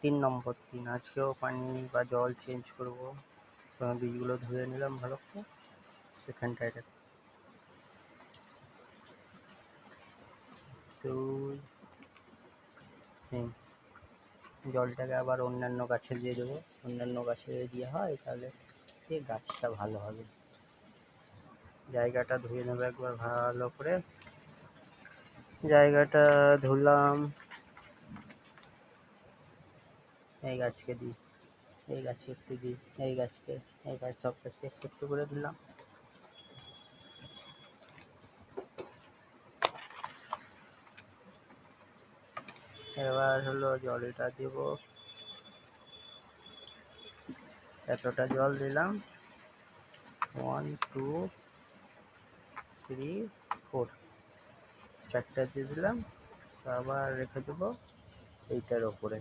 3 নম্বর দিন, আজকেও পানি বা জল চেঞ্জ করব। বীজগুলো ধুয়ে নিলাম ভালো করে এখানটায়। তো জলটাকে আবার অন্যান্য গাছে দিয়ে দেবো। অন্যান্য গাছে দিয়ে হয় তাহলে এই গাছটা ভালো হবে। জায়গাটা ধুয়ে নেবো একবার ভালো করে। জায়গাটা ধুলাম। এই গাছকে দিই, এই গাছে একটু দিই, এই গাছকে, এই গাছ, সব গাছকে একটু একটু করে দিলাম। এবার হলো জলটা দেব, এতটা জল দিলাম। 1 2 3 4, 4টা দিয়ে দিলাম। আবার রেখে দেবো এইটার ওপরে।